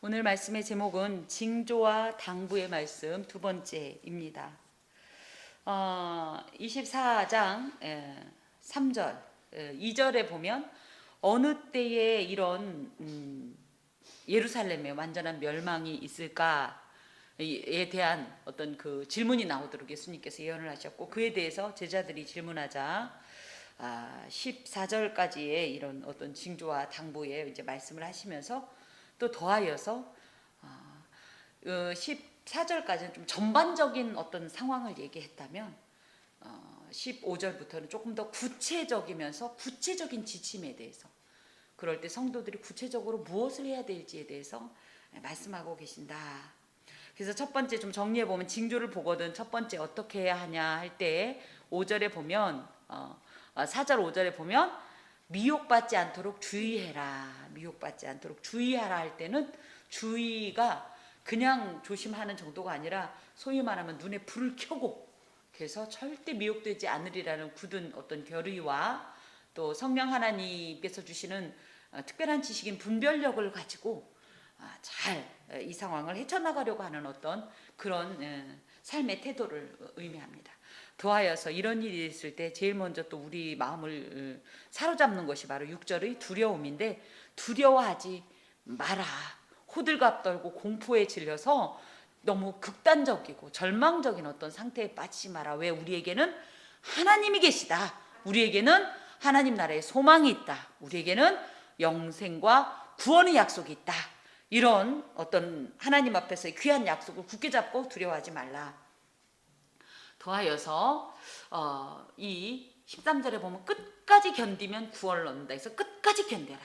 오늘 말씀의 제목은 징조와 당부의 말씀 두 번째입니다. 24장 3절 2절에 보면 어느 때에 이런 예루살렘의 완전한 멸망이 있을까에 대한 어떤 그 질문이 나오도록 예수님께서 예언을 하셨고, 그에 대해서 제자들이 질문하자 14절까지의 이런 어떤 징조와 당부의 이제 말씀을 하시면서 또 더하여서 14절까지는 좀 전반적인 어떤 상황을 얘기했다면 15절부터는 조금 더 구체적이면서 구체적인 지침에 대해서, 그럴 때 성도들이 구체적으로 무엇을 해야 될지에 대해서 말씀하고 계신다. 그래서 첫 번째 좀 정리해 보면, 징조를 보거든 첫 번째 어떻게 해야 하냐 할 때 5절에 보면 4절 5절에 보면 미혹받지 않도록 주의해라, 미혹받지 않도록 주의하라 할 때는 주의가 그냥 조심하는 정도가 아니라 소위 말하면 눈에 불을 켜고, 그래서 절대 미혹되지 않으리라는 굳은 어떤 결의와 또 성령 하나님께서 주시는 특별한 지식인 분별력을 가지고 잘 이 상황을 헤쳐나가려고 하는 어떤 그런 삶의 태도를 의미합니다. 더하여서 이런 일이 있을 때 제일 먼저 또 우리 마음을 사로잡는 것이 바로 6절의 두려움인데, 두려워하지 마라. 호들갑 떨고 공포에 질려서 너무 극단적이고 절망적인 어떤 상태에 빠지지 마라. 왜? 우리에게는 하나님이 계시다. 우리에게는 하나님 나라의 소망이 있다. 우리에게는 영생과 구원의 약속이 있다. 이런 어떤 하나님 앞에서의 귀한 약속을 굳게 잡고 두려워하지 말라. 더하여서 이 13절에 보면 끝까지 견디면 구원을 얻는다. 그래서 끝까지 견뎌라.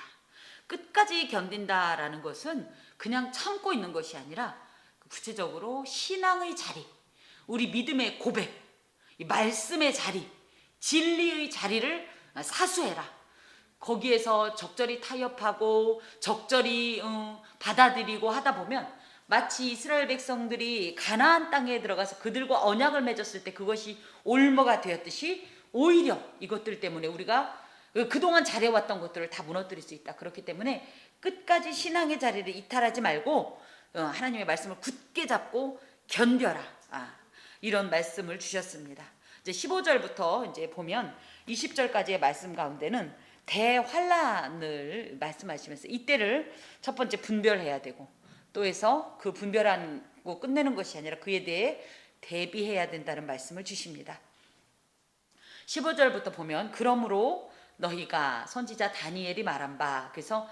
끝까지 견딘다라는 것은 그냥 참고 있는 것이 아니라 구체적으로 신앙의 자리, 우리 믿음의 고백, 이 말씀의 자리, 진리의 자리를 사수해라. 거기에서 적절히 타협하고 적절히 받아들이고 하다 보면 마치 이스라엘 백성들이 가나안 땅에 들어가서 그들과 언약을 맺었을 때 그것이 올무가 되었듯이, 오히려 이것들 때문에 우리가 그동안 잘해왔던 것들을 다 무너뜨릴 수 있다. 그렇기 때문에 끝까지 신앙의 자리를 이탈하지 말고 하나님의 말씀을 굳게 잡고 견뎌라. 이런 말씀을 주셨습니다. 이제 15절부터 이제 보면 20절까지의 말씀 가운데는 대환란을 말씀하시면서 이때를 첫 번째 분별해야 되고, 또 해서 그 분별하고 끝내는 것이 아니라 그에 대해 대비해야 된다는 말씀을 주십니다. 15절부터 보면 그러므로 너희가 선지자 다니엘이 말한 바, 그래서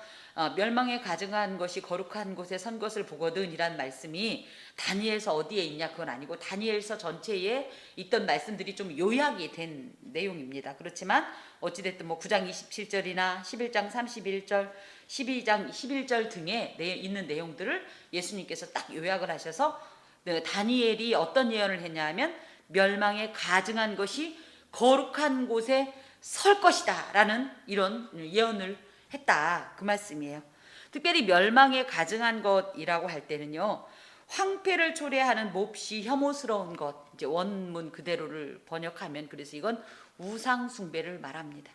멸망에 가증한 것이 거룩한 곳에 선 것을 보거든 이란 말씀이 다니엘서 어디에 있냐 그건 아니고 다니엘서 전체에 있던 말씀들이 좀 요약이 된 내용입니다. 그렇지만 어찌됐든 뭐 9장 27절이나 11장 31절 12장 11절 등에 있는 내용들을 예수님께서 딱 요약을 하셔서 다니엘이 어떤 예언을 했냐 하면 멸망에 가증한 것이 거룩한 곳에 설 것이다 라는 이런 예언을 했다, 그 말씀이에요. 특별히 멸망에 가증한 것이라고 할 때는요, 황폐를 초래하는 몹시 혐오스러운 것, 이제 원문 그대로를 번역하면 그래서 이건 우상 숭배를 말합니다.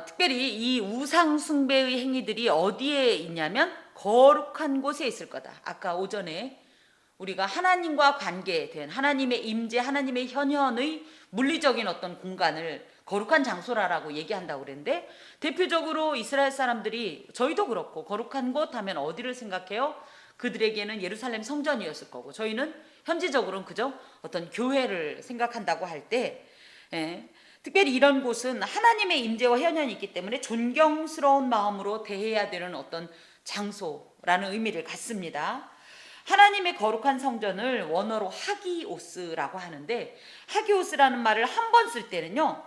특별히 이 우상 숭배의 행위들이 어디에 있냐면 거룩한 곳에 있을 거다. 아까 오전에 우리가 하나님과 관계된 하나님의 임재, 하나님의 현현의 물리적인 어떤 공간을 거룩한 장소라고 얘기한다고 그랬는데, 대표적으로 이스라엘 사람들이, 저희도 그렇고 거룩한 곳 하면 어디를 생각해요? 그들에게는 예루살렘 성전이었을 거고, 저희는 현지적으로는 그저 어떤 교회를 생각한다고 할 때, 특별히 이런 곳은 하나님의 임재와 현현이 있기 때문에 존경스러운 마음으로 대해야 되는 어떤 장소라는 의미를 갖습니다. 하나님의 거룩한 성전을 원어로 하기오스라고 하는데, 하기오스라는 말을 한 번 쓸 때는요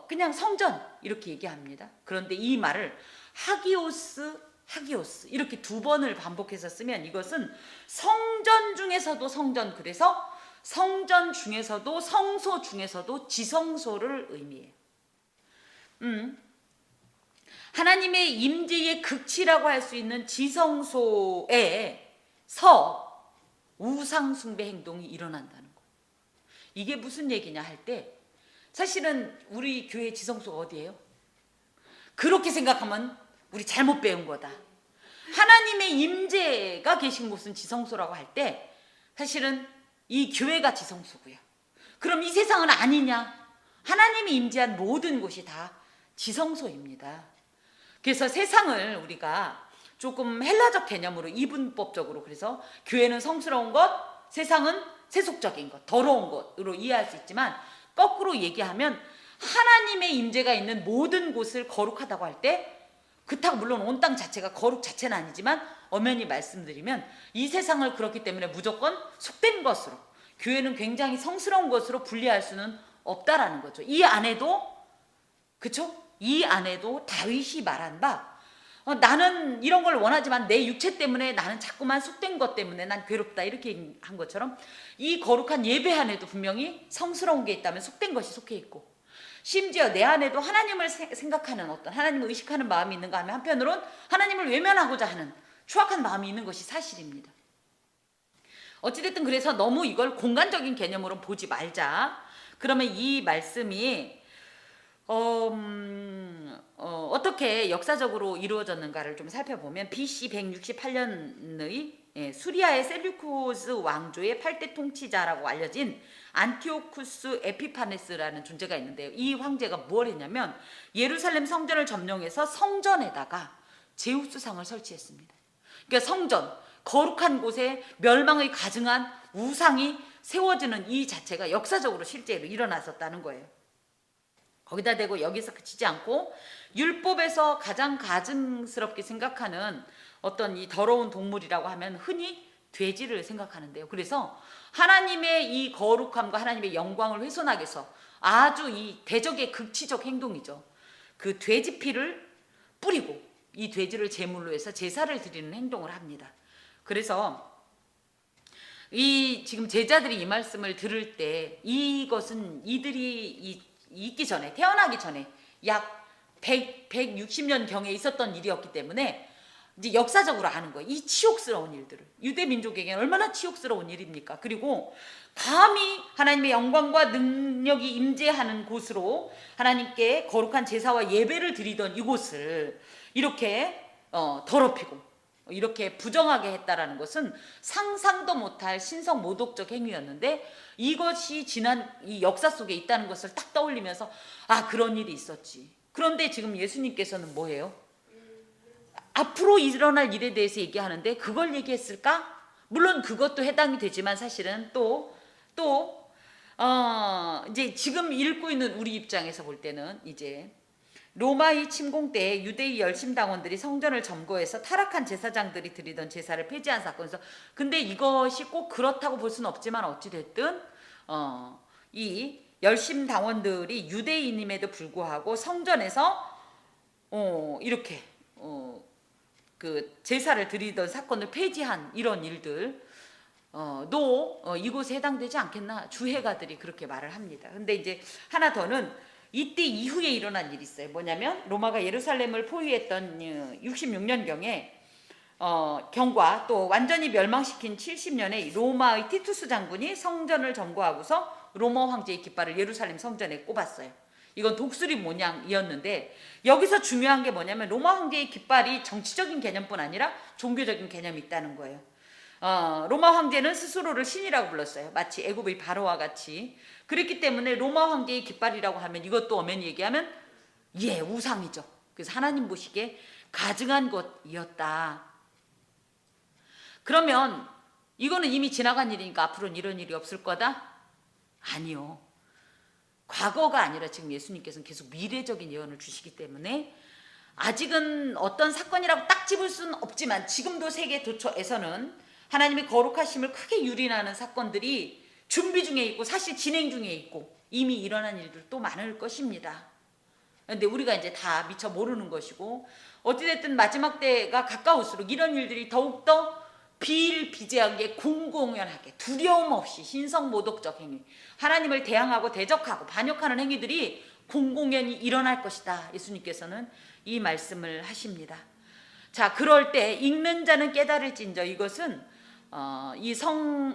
그냥 성전 이렇게 얘기합니다. 그런데 이 말을 하기오스 하기오스 이렇게 두 번을 반복해서 쓰면 이것은 성전 중에서도 성전, 그래서 성전 중에서도 성소 중에서도 지성소를 의미해요. 하나님의 임재의 극치라고 할 수 있는 지성소에 우상 숭배 행동이 일어난다는 거예요. 이게 무슨 얘기냐 할 때, 사실은 우리 교회 지성소가 어디예요? 그렇게 생각하면 우리 잘못 배운 거다. 하나님의 임재가 계신 곳은 지성소라고 할 때 사실은 이 교회가 지성소고요. 그럼 이 세상은 아니냐? 하나님이 임재한 모든 곳이 다 지성소입니다. 그래서 세상을 우리가 조금 헬라적 개념으로 이분법적으로, 그래서 교회는 성스러운 것, 세상은 세속적인 것, 더러운 것으로 이해할 수 있지만, 거꾸로 얘기하면 하나님의 임재가 있는 모든 곳을 거룩하다고 할 때, 그렇다고 물론 온 땅 자체가 거룩 자체는 아니지만 엄연히 말씀드리면 이 세상을 그렇기 때문에 무조건 속된 것으로, 교회는 굉장히 성스러운 것으로 분리할 수는 없다라는 거죠. 이 안에도, 그쵸? 이 안에도 다윗이 말한 바, 나는 이런 걸 원하지만 내 육체 때문에 나는 자꾸만 속된 것 때문에 난 괴롭다, 이렇게 한 것처럼 이 거룩한 예배 안에도 분명히 성스러운 게 있다면 속된 것이 속해 있고, 심지어 내 안에도 하나님을 생각하는, 어떤 하나님을 의식하는 마음이 있는가 하면 한편으론 하나님을 외면하고자 하는 추악한 마음이 있는 것이 사실입니다. 어찌됐든 그래서 너무 이걸 공간적인 개념으로 보지 말자. 그러면 이 말씀이 어떻게 역사적으로 이루어졌는가를 좀 살펴보면, BC 168년의 수리아의 셀류쿠스 왕조의 8대 통치자라고 알려진 안티오쿠스 에피파네스라는 존재가 있는데요. 이 황제가 뭘 했냐면 예루살렘 성전을 점령해서 성전에다가 제우스상을 설치했습니다. 그러니까 성전, 거룩한 곳에 멸망의 가증한 우상이 세워지는 이 자체가 역사적으로 실제로 일어났었다는 거예요. 거기다 대고 여기서 그치지 않고 율법에서 가장 가증스럽게 생각하는 어떤 이 더러운 동물이라고 하면 흔히 돼지를 생각하는데요. 그래서 하나님의 이 거룩함과 하나님의 영광을 훼손하기 위해서 아주 이 대적의 극치적 행동이죠. 그 돼지 피를 뿌리고 이 돼지를 제물로 해서 제사를 드리는 행동을 합니다. 그래서 이 지금 제자들이 이 말씀을 들을 때 이것은 이들이 있기 전에, 태어나기 전에 약 160년 경에 있었던 일이었기 때문에 이제 역사적으로 아는 거예요. 이 치욕스러운 일들을. 유대 민족에게는 얼마나 치욕스러운 일입니까? 그리고 감히 하나님의 영광과 능력이 임재하는 곳으로 하나님께 거룩한 제사와 예배를 드리던 이곳을 이렇게 더럽히고 이렇게 부정하게 했다라는 것은 상상도 못할 신성 모독적 행위였는데, 이것이 지난 이 역사 속에 있다는 것을 딱 떠올리면서 아, 그런 일이 있었지. 그런데 지금 예수님께서는 뭐예요? 앞으로 일어날 일에 대해서 얘기하는데 그걸 얘기했을까? 물론 그것도 해당이 되지만 사실은 이제 지금 읽고 있는 우리 입장에서 볼 때는 이제 로마의 침공 때 유대의 열심당원들이 성전을 점거해서 타락한 제사장들이 드리던 제사를 폐지한 사건에서, 근데 이것이 꼭 그렇다고 볼 수는 없지만 어찌됐든 이 열심당원들이 유대인임에도 불구하고 성전에서 이렇게 그 제사를 드리던 사건을 폐지한 이런 일들 이곳에 해당되지 않겠나, 주해가들이 그렇게 말을 합니다. 근데 이제 하나 더는 이때 이후에 일어난 일이 있어요. 뭐냐면 로마가 예루살렘을 포위했던 66년경에 경과 또 완전히 멸망시킨 70년에 로마의 티투스 장군이 성전을 점거하고서 로마 황제의 깃발을 예루살렘 성전에 꼽았어요. 이건 독수리 모양이었는데 여기서 중요한 게 뭐냐면 로마 황제의 깃발이 정치적인 개념뿐 아니라 종교적인 개념이 있다는 거예요. 로마 황제는 스스로를 신이라고 불렀어요. 마치 애굽의 바로와 같이. 그렇기 때문에 로마 황제의 깃발이라고 하면 이것도 엄연히 얘기하면 우상이죠. 그래서 하나님 보시기에 가증한 것이었다. 그러면 이거는 이미 지나간 일이니까 앞으로는 이런 일이 없을 거다? 아니요. 과거가 아니라 지금 예수님께서는 계속 미래적인 예언을 주시기 때문에 아직은 어떤 사건이라고 딱 집을 수는 없지만 지금도 세계 도처에서는 하나님의 거룩하심을 크게 유린하는 사건들이 준비 중에 있고 사실 진행 중에 있고 이미 일어난 일들도 많을 것입니다. 근데 우리가 이제 다 미처 모르는 것이고, 어찌됐든 마지막 때가 가까울수록 이런 일들이 더욱더 비일비재하게 공공연하게 두려움 없이 신성모독적 행위, 하나님을 대항하고 대적하고 반역하는 행위들이 공공연히 일어날 것이다. 예수님께서는 이 말씀을 하십니다. 자, 그럴 때 읽는 자는 깨달을진저, 이것은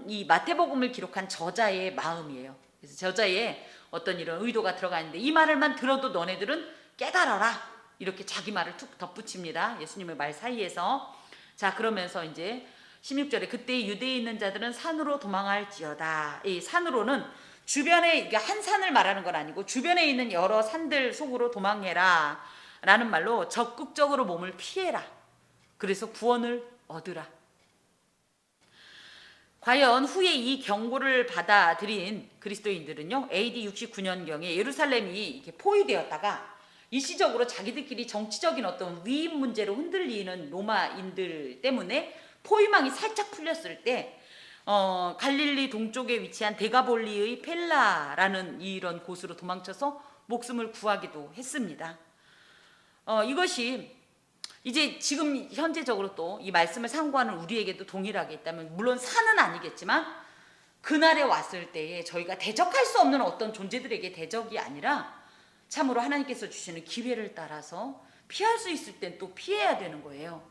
이 마태복음을 기록한 저자의 마음이에요. 그래서 저자의 어떤 이런 의도가 들어가 있는데, 이 말을만 들어도 너네들은 깨달아라, 이렇게 자기 말을 툭 덧붙입니다. 예수님의 말 사이에서. 자, 그러면서 이제 16절에 그때 유대에 있는 자들은 산으로 도망할지어다. 이 산으로는 주변에 한 산을 말하는 건 아니고 주변에 있는 여러 산들 속으로 도망해라 라는 말로 적극적으로 몸을 피해라. 그래서 구원을 얻으라. 과연 후에 이 경고를 받아들인 그리스도인들은요, AD 69년경에 예루살렘이 이렇게 포위되었다가 일시적으로 자기들끼리 정치적인 어떤 위임 문제로 흔들리는 로마인들 때문에 포위망이 살짝 풀렸을 때 갈릴리 동쪽에 위치한 데가볼리의 펠라라는 이런 곳으로 도망쳐서 목숨을 구하기도 했습니다. 이것이 이제 지금 현재적으로 또 이 말씀을 상고하는 우리에게도 동일하게 있다면, 물론 산은 아니겠지만 그날에 왔을 때에 저희가 대적할 수 없는 어떤 존재들에게 대적이 아니라 참으로 하나님께서 주시는 기회를 따라서 피할 수 있을 땐 또 피해야 되는 거예요.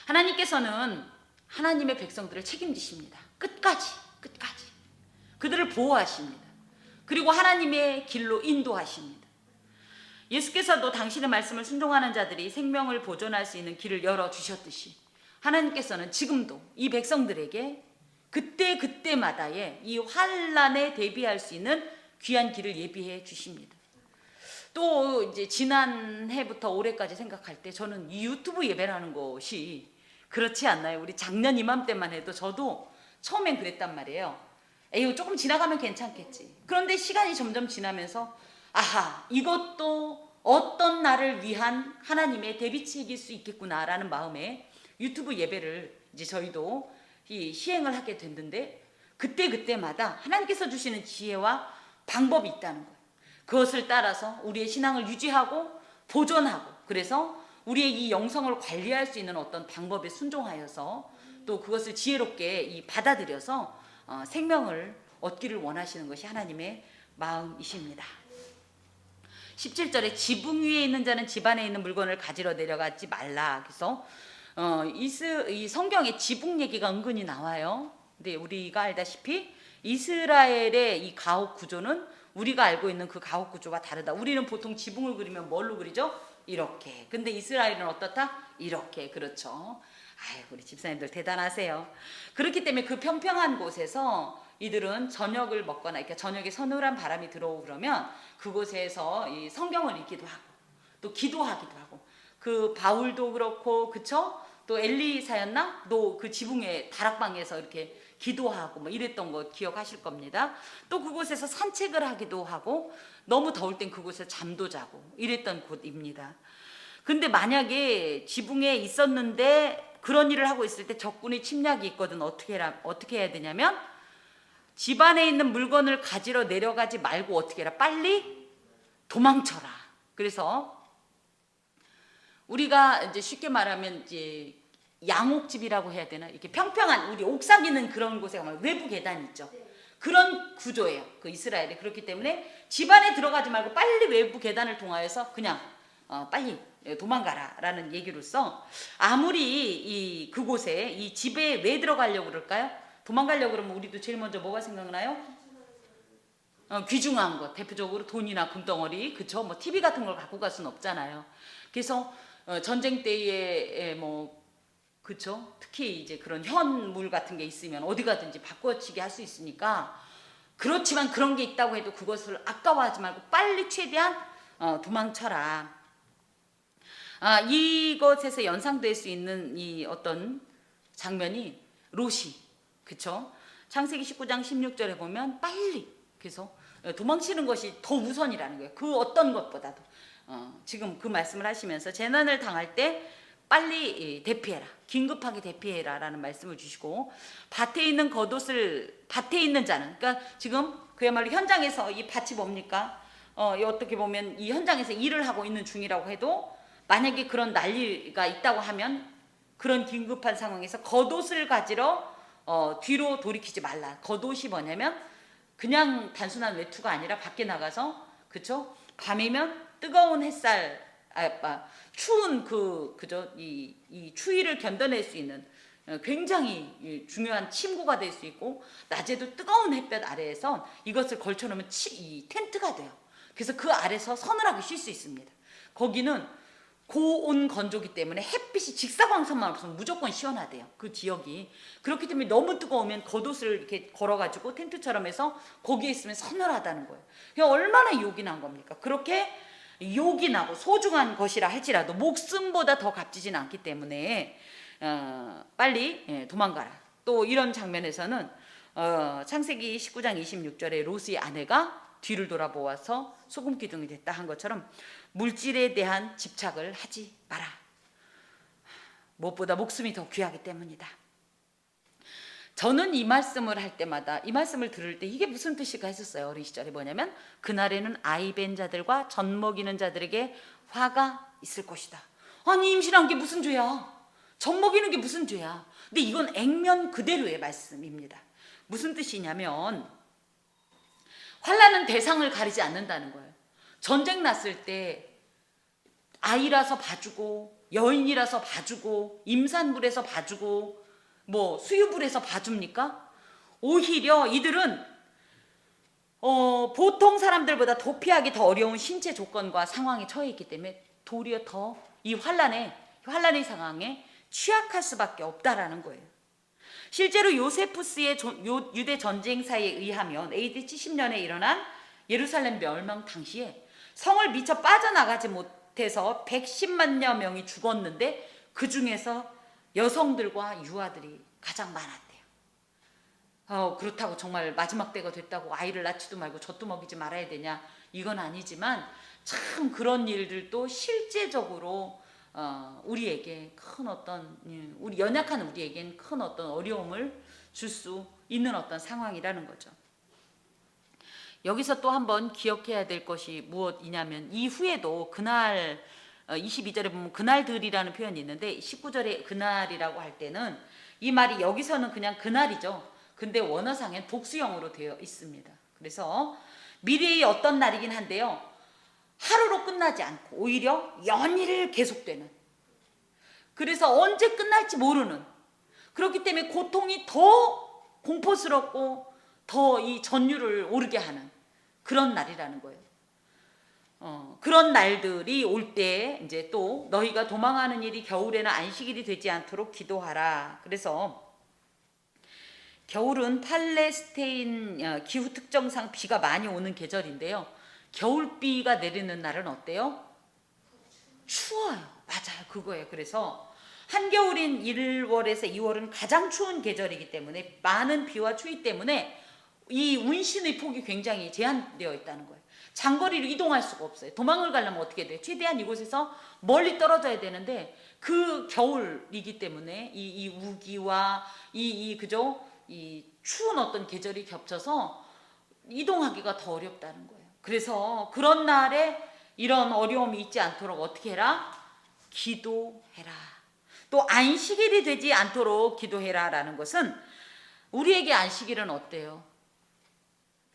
하나님께서는 하나님의 백성들을 책임지십니다. 끝까지 그들을 보호하십니다. 그리고 하나님의 길로 인도하십니다. 예수께서도 당신의 말씀을 순종하는 자들이 생명을 보존할 수 있는 길을 열어주셨듯이 하나님께서는 지금도 이 백성들에게 그때마다의 이 환난에 대비할 수 있는 귀한 길을 예비해 주십니다. 또 이제 지난해부터 올해까지 생각할 때 저는 이 유튜브 예배라는 것이 그렇지 않나요? 우리 작년 이맘때만 해도 저도 처음엔 그랬단 말이에요. 에휴, 조금 지나가면 괜찮겠지. 그런데 시간이 점점 지나면서 아하, 이것도 어떤 나를 위한 하나님의 대비책일 수 있겠구나라는 마음에 유튜브 예배를 이제 저희도 시행을 하게 됐는데, 그때마다 하나님께서 주시는 지혜와 방법이 있다는 거예요. 그것을 따라서 우리의 신앙을 유지하고 보존하고, 그래서 우리의 이 영성을 관리할 수 있는 어떤 방법에 순종하여서 또 그것을 지혜롭게 받아들여서 생명을 얻기를 원하시는 것이 하나님의 마음이십니다. 17절에 지붕 위에 있는 자는 집 안에 있는 물건을 가지러 내려가지 말라. 그래서 이 성경에 지붕 얘기가 은근히 나와요. 근데 우리가 알다시피 이스라엘의 이 가옥 구조는 우리가 알고 있는 그 가옥 구조와 다르다. 우리는 보통 지붕을 그리면 뭘로 그리죠? 이렇게. 근데 이스라엘은 어떻다? 이렇게. 그렇죠. 아유, 우리 집사님들 대단하세요. 그렇기 때문에 그 평평한 곳에서 이들은 저녁을 먹거나, 그러니까 저녁에 서늘한 바람이 들어오고 그러면 그곳에서 이 성경을 읽기도 하고 또 기도하기도 하고, 그 바울도 그렇고, 그쵸? 또 엘리사였나? 또 그 지붕의 다락방에서 이렇게 기도하고 뭐 이랬던 거 기억하실 겁니다. 또 그곳에서 산책을 하기도 하고, 너무 더울 땐 그곳에서 잠도 자고 이랬던 곳입니다. 근데 만약에 지붕에 있었는데 그런 일을 하고 있을 때 적군의 침략이 있거든. 어떻게 해야 되냐면, 집 안에 있는 물건을 가지러 내려가지 말고 어떻게 해라? 빨리 도망쳐라. 그래서 우리가 이제 쉽게 말하면 이제 양옥집이라고 해야 되나? 이렇게 평평한 우리 옥상 있는 그런 곳에 가면 외부 계단 있죠. 그런 구조예요. 그 이스라엘이. 그렇기 때문에 집 안에 들어가지 말고 빨리 외부 계단을 통하여서 그냥 빨리 도망가라라는 얘기로서, 아무리 그곳에 이 집에 왜 들어가려고 그럴까요? 도망가려고 그러면 우리도 제일 먼저 뭐가 생각나요? 귀중한 것, 대표적으로 돈이나 금덩어리, 그쵸? 뭐 TV 같은 걸 갖고 갈 수는 없잖아요. 그래서 전쟁 때에 그쵸? 특히 이제 그런 현물 같은 게 있으면 어디 가든지 바꿔치기 할 수 있으니까, 그렇지만 그런 게 있다고 해도 그것을 아까워하지 말고 빨리 최대한 도망쳐라. 이것에서 연상될 수 있는 이 어떤 장면이 롯이, 그쵸? 창세기 19장 16절에 보면 빨리, 그래서 도망치는 것이 더 우선이라는 거예요. 그 어떤 것보다도. 지금 그 말씀을 하시면서 재난을 당할 때 빨리 대피해라, 긴급하게 대피해라 라는 말씀을 주시고, 밭에 있는 겉옷을, 밭에 있는 자는, 그러니까 지금 그야말로 현장에서 이 밭이 뭡니까? 어떻게 보면 이 현장에서 일을 하고 있는 중이라고 해도, 만약에 그런 난리가 있다고 하면 그런 긴급한 상황에서 겉옷을 가지러 뒤로 돌이키지 말라. 겉옷이 뭐냐면 그냥 단순한 외투가 아니라 밖에 나가서, 그쵸? 밤이면 뜨거운 햇살, 추운 그죠? 이 추위를 견뎌낼 수 있는 굉장히 중요한 침구가 될 수 있고, 낮에도 뜨거운 햇볕 아래에서 이것을 걸쳐놓으면 이 텐트가 돼요. 그래서 그 아래서 서늘하게 쉴 수 있습니다. 거기는 고온 건조기 때문에 햇빛이 직사광선만 없으면 무조건 시원하대요. 그 지역이. 그렇기 때문에 너무 뜨거우면 겉옷을 이렇게 걸어가지고 텐트처럼 해서 거기에 있으면 서늘하다는 거예요. 그냥 얼마나 요긴한 겁니까? 그렇게 요긴하고 소중한 것이라 할지라도 목숨보다 더 값지진 않기 때문에 빨리 도망가라. 또 이런 장면에서는 창세기 19장 26절에 롯의 아내가 뒤를 돌아보아서 소금 기둥이 됐다 한 것처럼 물질에 대한 집착을 하지 마라. 무엇보다 목숨이 더 귀하기 때문이다. 저는 이 말씀을 할 때마다, 이 말씀을 들을 때 이게 무슨 뜻일까 했었어요. 어린 시절에. 뭐냐면 그날에는 아이 벤 자들과 젖 먹이는 자들에게 화가 있을 것이다. 아니 임신한 게 무슨 죄야? 젖 먹이는 게 무슨 죄야? 근데 이건 액면 그대로의 말씀입니다. 무슨 뜻이냐면 환난은 대상을 가리지 않는다는 거예요. 전쟁 났을 때 아이라서 봐주고 여인이라서 봐주고 임산부라서 봐주고 뭐 수유부라서 봐줍니까? 오히려 이들은 보통 사람들보다 도피하기 더 어려운 신체 조건과 상황에 처해 있기 때문에 도리어 더 이 환란의 상황에 취약할 수밖에 없다라는 거예요. 실제로 요세푸스의 유대 전쟁사에 의하면 AD 70년에 일어난 예루살렘 멸망 당시에 성을 미처 빠져나가지 못해서 110만여 명이 죽었는데 그 중에서 여성들과 유아들이 가장 많았대요. 그렇다고 정말 마지막 때가 됐다고 아이를 낳지도 말고 젖도 먹이지 말아야 되냐? 이건 아니지만 참 그런 일들도 실제적으로 우리에게 큰 어떤 우리 연약한 우리에겐 큰 어떤 어려움을 줄 수 있는 어떤 상황이라는 거죠. 여기서 또 한번 기억해야 될 것이 무엇이냐면 이후에도 그날 22절에 보면 그날들이라는 표현이 있는데 19절에 그날이라고 할 때는 이 말이 여기서는 그냥 그날이죠. 근데 원어상엔 복수형으로 되어 있습니다. 그래서 미래의 어떤 날이긴 한데요. 하루로 끝나지 않고 오히려 연일 계속되는, 그래서 언제 끝날지 모르는, 그렇기 때문에 고통이 더 공포스럽고 더 이 전율을 오르게 하는 그런 날이라는 거예요. 그런 날들이 올 때 이제 또 너희가 도망하는 일이 겨울에는 안식일이 되지 않도록 기도하라. 그래서 겨울은 팔레스테인 기후 특정상 비가 많이 오는 계절인데요. 겨울비가 내리는 날은 어때요? 추워요. 맞아요. 그거예요. 그래서 한겨울인 1월에서 2월은 가장 추운 계절이기 때문에 많은 비와 추위 때문에 이 운신의 폭이 굉장히 제한되어 있다는 거예요. 장거리로 이동할 수가 없어요. 도망을 가려면 어떻게 돼요? 최대한 이곳에서 멀리 떨어져야 되는데 그 겨울이기 때문에 이 우기와 그죠? 이 추운 어떤 계절이 겹쳐서 이동하기가 더 어렵다는 거예요. 그래서 그런 날에 이런 어려움이 있지 않도록 어떻게 해라? 기도해라. 또 안식일이 되지 않도록 기도해라 라는 것은 우리에게 안식일은 어때요?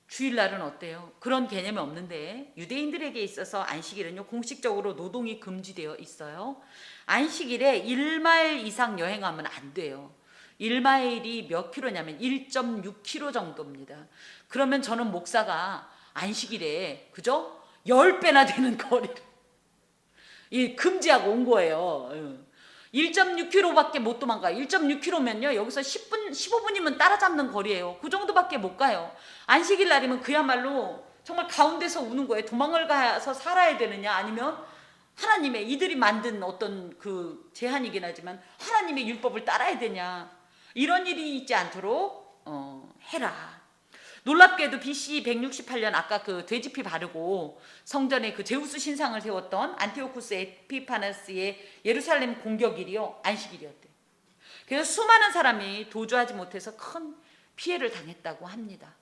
주일날은 어때요? 그런 개념이 없는데 유대인들에게 있어서 안식일은요 공식적으로 노동이 금지되어 있어요. 안식일에 1마일 이상 여행하면 안 돼요. 1마일이 몇 킬로냐면 1.6km 정도입니다. 그러면 저는 목사가 안식일에 그죠? 10배나 되는 거리를 금지하고 온 거예요. 1.6km밖에 못 도망가요. 1.6km면요 여기서 10분 15분이면 따라잡는 거리예요. 그 정도밖에 못 가요. 안식일 날이면 그야말로 정말 가운데서 우는 거예요. 도망을 가서 살아야 되느냐 아니면 하나님의 이들이 만든 어떤 그 제한이긴 하지만 하나님의 율법을 따라야 되냐, 이런 일이 있지 않도록 해라. 놀랍게도 BC 168년 아까 그 돼지피 바르고 성전에 그 제우스 신상을 세웠던 안티오쿠스 에피파네스의 예루살렘 공격일이요 안식일이었대요. 그래서 수많은 사람이 도주하지 못해서 큰 피해를 당했다고 합니다.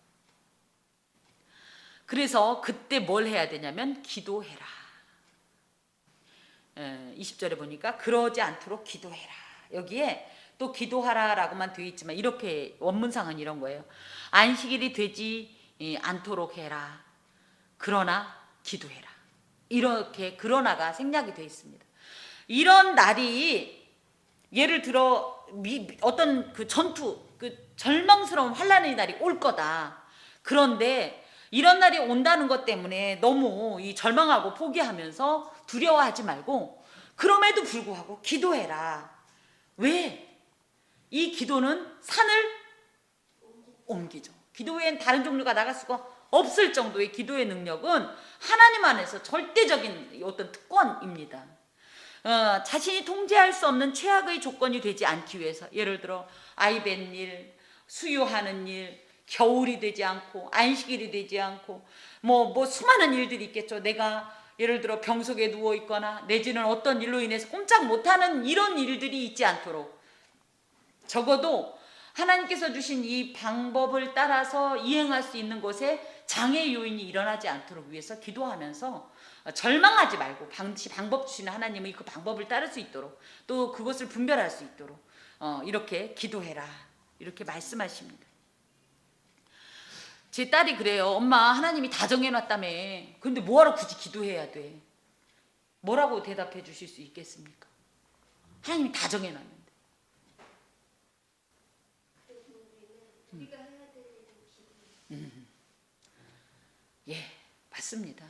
그래서 그때 뭘 해야 되냐면 기도해라. 20절에 보니까 그러지 않도록 기도해라. 여기에 또 기도하라라고만 되어 있지만 이렇게 원문상은 이런 거예요. 안식일이 되지 않도록 해라. 그러나 기도해라. 이렇게 그러나가 생략이 되어 있습니다. 이런 날이 예를 들어 어떤 그 전투, 그 절망스러운 환란의 날이 올 거다. 그런데 이런 날이 온다는 것 때문에 너무 이 절망하고 포기하면서 두려워하지 말고 그럼에도 불구하고 기도해라. 왜? 이 기도는 산을 옮기죠. 기도 외엔 다른 종류가 나갈 수가 없을 정도의 기도의 능력은 하나님 안에서 절대적인 어떤 특권입니다. 자신이 통제할 수 없는 최악의 조건이 되지 않기 위해서, 예를 들어 아이 낳는 일, 수유하는 일, 겨울이 되지 않고 안식일이 되지 않고 뭐 수많은 일들이 있겠죠. 내가 예를 들어 병 속에 누워 있거나 내지는 어떤 일로 인해서 꼼짝 못하는 이런 일들이 있지 않도록, 적어도 하나님께서 주신 이 방법을 따라서 이행할 수 있는 곳에 장애 요인이 일어나지 않도록 위해서 기도하면서 절망하지 말고 방법 주시는 하나님의 그 방법을 따를 수 있도록, 또 그것을 분별할 수 있도록 이렇게 기도해라, 이렇게 말씀하십니다. 제 딸이 그래요. 엄마, 하나님이 다 정해놨다며. 근데 뭐하러 굳이 기도해야 돼? 뭐라고 대답해 주실 수 있겠습니까? 하나님이 다 정해놨는데. 예, 맞습니다.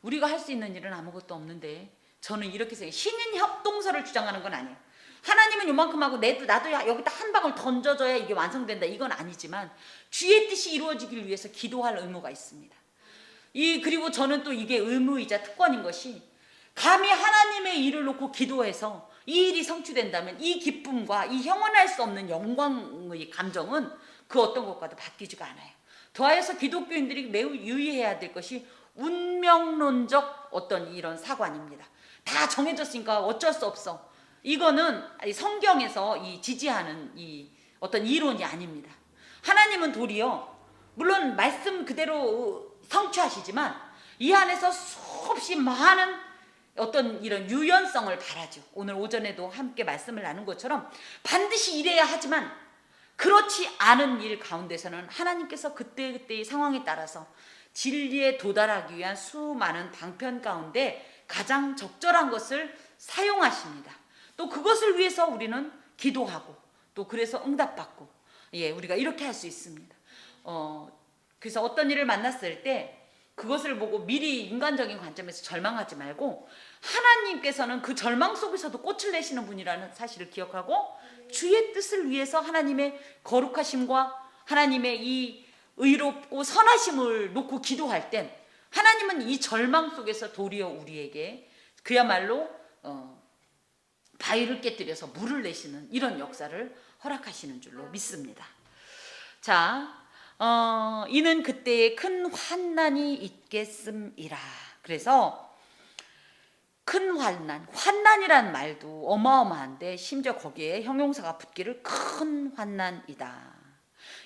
우리가 할 수 있는 일은 아무것도 없는데, 저는 이렇게 생각해요. 신인 협동서를 주장하는 건 아니에요. 하나님은 요만큼 하고 나도 여기다 한 방울 던져줘야 이게 완성된다, 이건 아니지만 주의 뜻이 이루어지길 위해서 기도할 의무가 있습니다. 그리고 저는 또 이게 의무이자 특권인 것이, 감히 하나님의 일을 놓고 기도해서 이 일이 성취된다면 이 기쁨과 이 형언할 수 없는 영광의 감정은 그 어떤 것과도 바뀌지가 않아요. 더하여서 기독교인들이 매우 유의해야 될 것이 운명론적 어떤 이런 사관입니다. 다 정해졌으니까 어쩔 수 없어. 이거는 성경에서 지지하는 이 어떤 이론이 아닙니다. 하나님은 도리어 물론 말씀 그대로 성취하시지만 이 안에서 수없이 많은 어떤 이런 유연성을 바라죠. 오늘 오전에도 함께 말씀을 나눈 것처럼 반드시 이래야 하지만 그렇지 않은 일 가운데서는 하나님께서 그때그때의 상황에 따라서 진리에 도달하기 위한 수많은 방편 가운데 가장 적절한 것을 사용하십니다. 또 그것을 위해서 우리는 기도하고 또 그래서 응답받고, 우리가 이렇게 할 수 있습니다. 그래서 어떤 일을 만났을 때 그것을 보고 미리 인간적인 관점에서 절망하지 말고 하나님께서는 그 절망 속에서도 꽃을 내시는 분이라는 사실을 기억하고 주의 뜻을 위해서 하나님의 거룩하심과 하나님의 이 의롭고 선하심을 놓고 기도할 땐 하나님은 이 절망 속에서 도리어 우리에게 그야말로 바위를 깨뜨려서 물을 내시는 이런 역사를 허락하시는 줄로 믿습니다. 자, 이는 그때에 큰 환난이 있겠음이라. 그래서 큰 환난이란 말도 어마어마한데 심지어 거기에 형용사가 붙기를 큰 환난이다.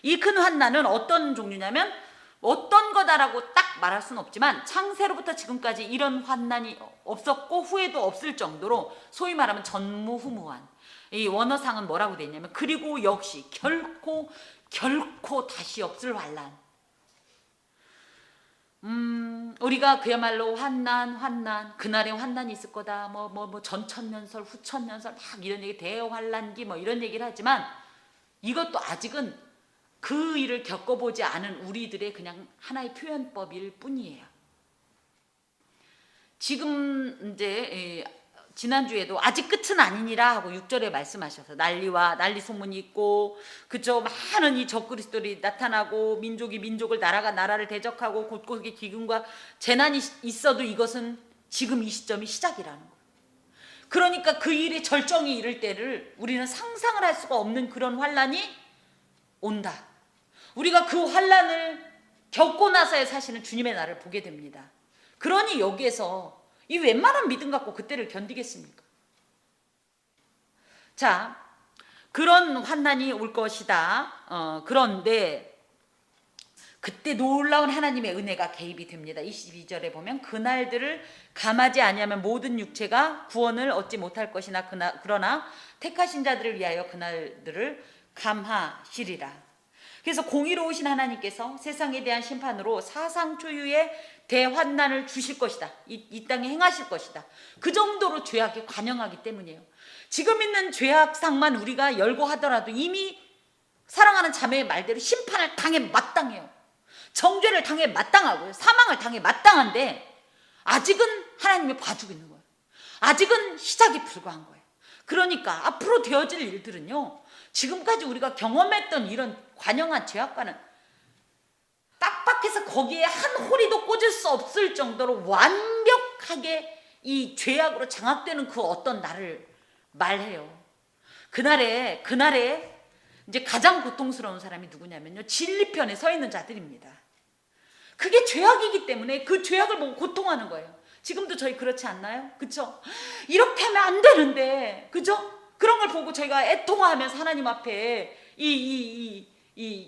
이 큰 환난은 어떤 종류냐면 어떤 거다라고 딱 말할 수는 없지만 창세로부터 지금까지 이런 환난이 없었고 후에도 없을 정도로 소위 말하면 전무후무한, 이 원어상은 뭐라고 되어 있냐면 그리고 역시 결코 다시 없을 환난. 우리가 그야말로 환난 그날에 환난이 있을 거다, 뭐 전천년설 후천년설 막 이런 얘기, 대환란기 뭐 이런 얘기를 하지만 이것도 아직은 그 일을 겪어보지 않은 우리들의 그냥 하나의 표현법일 뿐이에요. 지금 이제 지난주에도 아직 끝은 아니니라 하고 6절에 말씀하셔서 난리 소문이 있고, 그죠? 많은 이 적그리스도들이 나타나고 민족이 민족을, 나라가 나라를 대적하고 곳곳에 기근과 재난이 있어도 이것은 지금 이 시점이 시작이라는 거예요. 그러니까 그 일의 절정이 이를 때를 우리는 상상을 할 수가 없는 그런 환란이 온다. 우리가 그 환란을 겪고 나서야 사실은 주님의 날을 보게 됩니다. 그러니 여기에서 이 웬만한 믿음 갖고 그때를 견디겠습니까? 자, 그런 환난이 올 것이다. 그런데 그때 놀라운 하나님의 은혜가 개입이 됩니다. 22절에 보면 그날들을 감하지 아니하면 모든 육체가 구원을 얻지 못할 것이나 그러나 택하신 자들을 위하여 그날들을 감하시리라. 그래서 공의로우신 하나님께서 세상에 대한 심판으로 사상 초유의 대환난을 주실 것이다. 이 땅에 행하실 것이다. 그 정도로 죄악이 관영하기 때문이에요. 지금 있는 죄악상만 우리가 열고 하더라도 이미 사랑하는 자매의 말대로 심판을 당해 마땅해요. 정죄를 당해 마땅하고요. 사망을 당해 마땅한데 아직은 하나님이 봐주고 있는 거예요. 아직은 시작이 불과한 거예요. 그러니까 앞으로 되어질 일들은요, 지금까지 우리가 경험했던 이런 관영한 죄악과는 빡빡해서 거기에 한 호리도 꽂을 수 없을 정도로 완벽하게 이 죄악으로 장악되는 그 어떤 날을 말해요. 그날에 이제 가장 고통스러운 사람이 누구냐면요, 진리편에 서 있는 자들입니다. 그게 죄악이기 때문에 그 죄악을 보고 고통하는 거예요. 지금도 저희 그렇지 않나요? 그쵸? 이렇게 하면 안 되는데, 그죠? 그런 걸 보고 저희가 애통하면서 하나님 앞에 이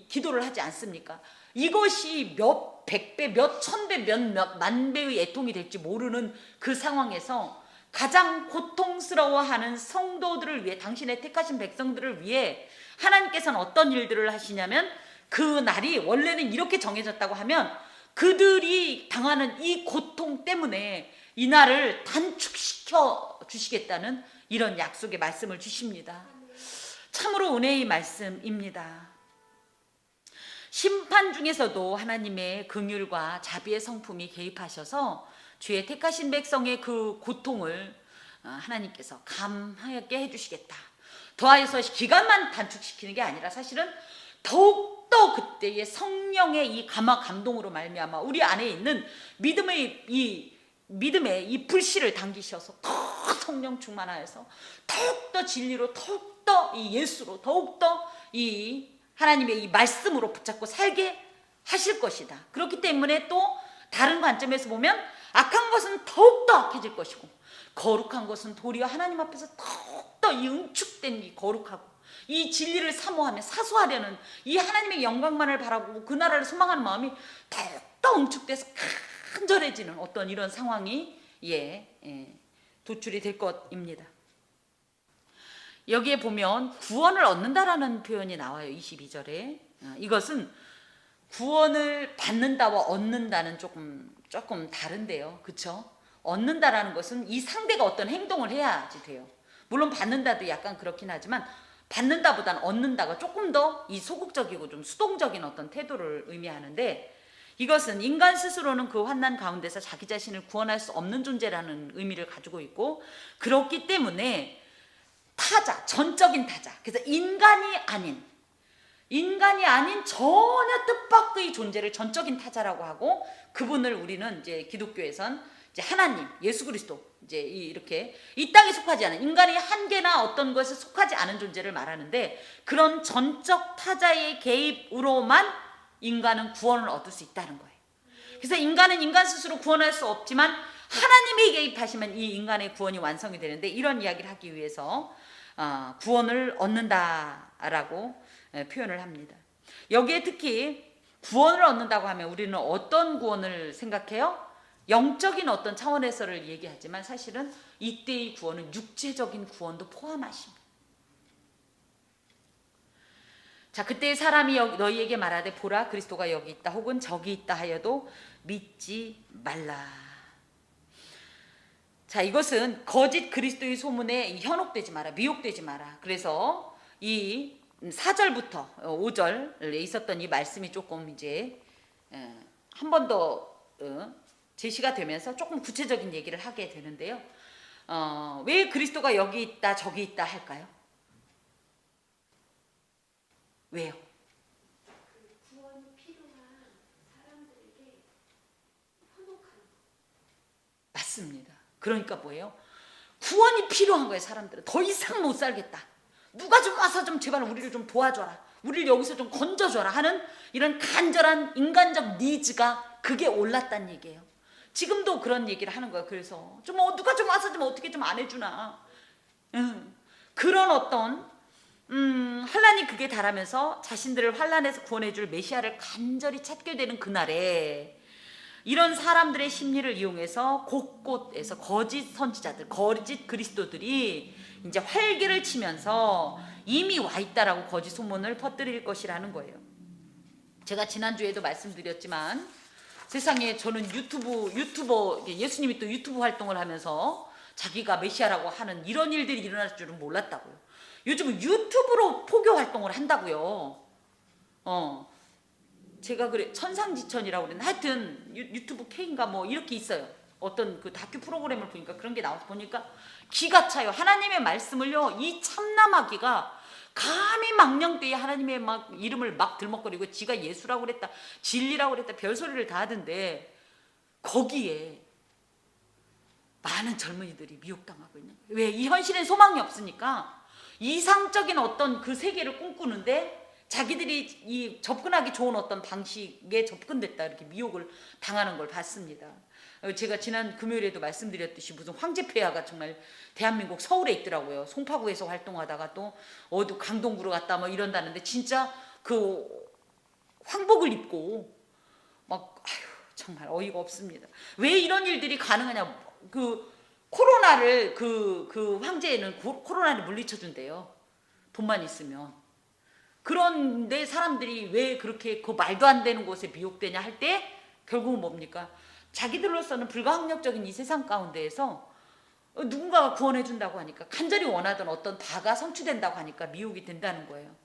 기도를 하지 않습니까? 이것이 몇 백배, 몇 천배, 몇 만배의 애통이 될지 모르는 그 상황에서 가장 고통스러워하는 성도들을 위해, 당신의 택하신 백성들을 위해 하나님께서는 어떤 일들을 하시냐면, 그 날이 원래는 이렇게 정해졌다고 하면 그들이 당하는 이 고통 때문에 이 날을 단축시켜 주시겠다는 이런 약속의 말씀을 주십니다. 참으로 은혜의 말씀입니다. 심판 중에서도 하나님의 긍휼과 자비의 성품이 개입하셔서 주의 택하신 백성의 그 고통을 하나님께서 감하게 해주시겠다. 더하여서 기간만 단축시키는 게 아니라 사실은 더욱더 그때의 성령의 이 감화 감동으로 말미암아 우리 안에 있는 믿음의 이 불씨를 당기셔서 더 성령 충만하여서 더욱더 진리로, 더욱더 이 예수로, 더욱더 이 하나님의 이 말씀으로 붙잡고 살게 하실 것이다. 그렇기 때문에 또 다른 관점에서 보면 악한 것은 더욱더 악해질 것이고 거룩한 것은 도리어 하나님 앞에서 더욱더 이 응축된 이 거룩하고 이 진리를 사모하며 사수하려는 이 하나님의 영광만을 바라보고 그 나라를 소망하는 마음이 더욱더 응축돼서 간절해지는 어떤 이런 상황이 도출이 될 것입니다. 여기에 보면 구원을 얻는다라는 표현이 나와요. 22절에. 이것은 구원을 받는다와 얻는다는 조금 다른데요. 그렇죠? 얻는다라는 것은 이 상대가 어떤 행동을 해야지 돼요. 물론 받는다도 약간 그렇긴 하지만 받는다보다는 얻는다가 조금 더 이 소극적이고 좀 수동적인 어떤 태도를 의미하는데, 이것은 인간 스스로는 그 환난 가운데서 자기 자신을 구원할 수 없는 존재라는 의미를 가지고 있고, 그렇기 때문에 타자, 전적인 타자, 그래서 인간이 아닌 전혀 뜻밖의 존재를 전적인 타자라고 하고, 그분을 우리는 이제 기독교에선 이제 하나님, 예수 그리스도, 이제 이렇게 이 땅에 속하지 않은 인간의 한계나 어떤 것에 속하지 않은 존재를 말하는데, 그런 전적 타자의 개입으로만 인간은 구원을 얻을 수 있다는 거예요. 그래서 인간은 인간 스스로 구원할 수 없지만 하나님이 개입하시면 이 인간의 구원이 완성이 되는데, 이런 이야기를 하기 위해서 구원을 얻는다라고 표현을 합니다. 여기에 특히 구원을 얻는다고 하면 우리는 어떤 구원을 생각해요? 영적인 어떤 차원에서를 얘기하지만 사실은 이때의 구원은 육체적인 구원도 포함하십니다. 자, 그때 사람이 너희에게 말하되 보라 그리스도가 여기 있다 혹은 저기 있다 하여도 믿지 말라. 자, 이것은 거짓 그리스도의 소문에 현혹되지 마라, 미혹되지 마라. 그래서 이 4절부터 5절에 있었던 이 말씀이 조금 이제 한 번 더 제시가 되면서 조금 구체적인 얘기를 하게 되는데요. 왜 그리스도가 여기 있다 저기 있다 할까요? 왜요? 구원이 필요한 사람들에게 현혹하는 거. 맞습니다. 그러니까 뭐예요? 구원이 필요한 거예요. 사람들은 더 이상 못 살겠다. 누가 좀 와서 좀 제발 우리를 좀 도와줘라, 우리를 여기서 좀 건져줘라 하는 이런 간절한 인간적 니즈가 그게 올랐다는 얘기예요. 지금도 그런 얘기를 하는 거예요. 그래서 좀 누가 좀 와서 좀 어떻게 좀 안 해주나. 그런 어떤 환란이 극에 달하면서 자신들을 환란에서 구원해줄 메시아를 간절히 찾게 되는 그날에 이런 사람들의 심리를 이용해서 곳곳에서 거짓 선지자들, 거짓 그리스도들이 이제 활기를 치면서 이미 와 있다라고 거짓 소문을 퍼뜨릴 것이라는 거예요. 제가 지난주에도 말씀드렸지만 세상에 저는 유튜버 예수님이 또 유튜브 활동을 하면서 자기가 메시아라고 하는 이런 일들이 일어날 줄은 몰랐다고요. 요즘은 유튜브로 포교 활동을 한다고요. 제가 그래 천상지천이라고 그랬나 하여튼 유튜브 K인가 뭐 이렇게 있어요. 어떤 그 다큐 프로그램을 보니까 그런 게 나와서 보니까 기가 차요. 하나님의 말씀을요 이 참남하기가 감히 망령되이 하나님의 막 이름을 막 들먹거리고 지가 예수라고 그랬다 진리라고 그랬다 별소리를 다 하던데 거기에 많은 젊은이들이 미혹당하고 있는 거예요. 왜? 이 현실엔 소망이 없으니까 이상적인 어떤 그 세계를 꿈꾸는데 자기들이 이 접근하기 좋은 어떤 방식에 접근됐다 이렇게 미혹을 당하는 걸 봤습니다. 제가 지난 금요일에도 말씀드렸듯이 무슨 황제폐하가 정말 대한민국 서울에 있더라고요. 송파구에서 활동하다가 또 어디 강동구로 갔다 뭐 이런다는데 진짜 그 황복을 입고 막 아휴 정말 어이가 없습니다. 왜 이런 일들이 가능하냐? 그 코로나를 그 황제는 코로나를 물리쳐 준대요. 돈만 있으면. 그런데 사람들이 왜 그렇게 그 말도 안 되는 곳에 미혹되냐 할 때 결국은 뭡니까? 자기들로서는 불가항력적인 이 세상 가운데에서 누군가가 구원해 준다고 하니까 간절히 원하던 어떤 바가 성취된다고 하니까 미혹이 된다는 거예요.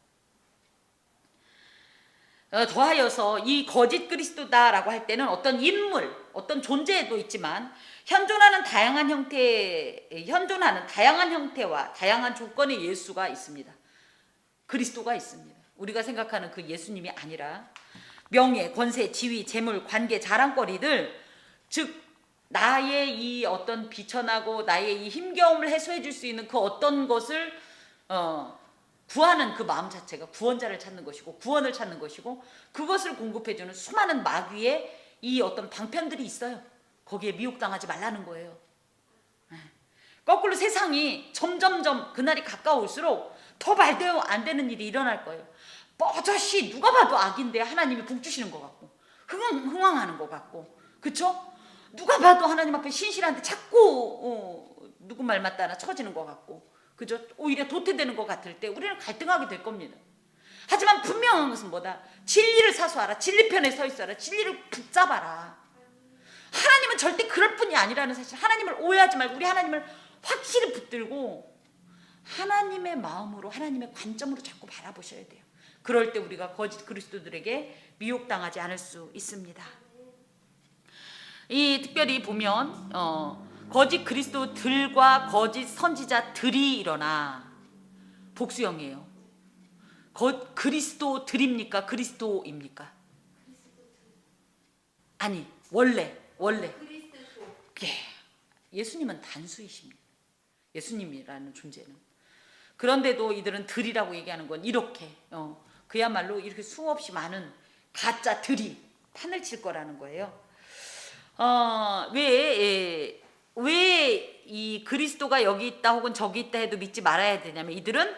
더하여서 이 거짓 그리스도다라고 할 때는 어떤 인물, 어떤 존재도 있지만 현존하는 다양한 형태와 다양한 조건의 예수가 있습니다. 그리스도가 있습니다. 우리가 생각하는 그 예수님이 아니라 명예, 권세, 지위, 재물, 관계, 자랑거리들 즉 나의 이 어떤 비천하고 나의 이 힘겨움을 해소해 줄 수 있는 그 어떤 것을 구하는 그 마음 자체가 구원자를 찾는 것이고 구원을 찾는 것이고 그것을 공급해주는 수많은 마귀의 이 어떤 방편들이 있어요. 거기에 미혹당하지 말라는 거예요. 거꾸로 세상이 점점점 그날이 가까울수록 더 말도 안 되는 일이 일어날 거예요. 뻗어시 누가 봐도 악인데 하나님이 복 주시는 것 같고 흥황하는 것 같고 그쵸? 누가 봐도 하나님 앞에 신실한데 자꾸 누구 말 맞다나 처지는 것 같고 그죠? 오히려 도태되는 것 같을 때 우리는 갈등하게 될 겁니다. 하지만 분명한 것은 뭐다? 진리를 사수하라. 진리 편에 서 있어라. 진리를 붙잡아라. 하나님은 절대 그럴 뿐이 아니라는 사실. 하나님을 오해하지 말고 우리 하나님을 확실히 붙들고 하나님의 마음으로 하나님의 관점으로 자꾸 바라보셔야 돼요. 그럴 때 우리가 거짓 그리스도들에게 미혹당하지 않을 수 있습니다. 이 특별히 보면 거짓 그리스도들과 거짓 선지자들이 일어나 복수형이에요. 그리스도들입니까? 그리스도입니까? 아니 원래 예, 예수님은 단수이십니다. 예수님이라는 존재는. 그런데도 이들은 들이라고 얘기하는 건 이렇게 그야말로 이렇게 수없이 많은 가짜들이 판을 칠 거라는 거예요. 왜 이 그리스도가 여기 있다 혹은 저기 있다 해도 믿지 말아야 되냐면 이들은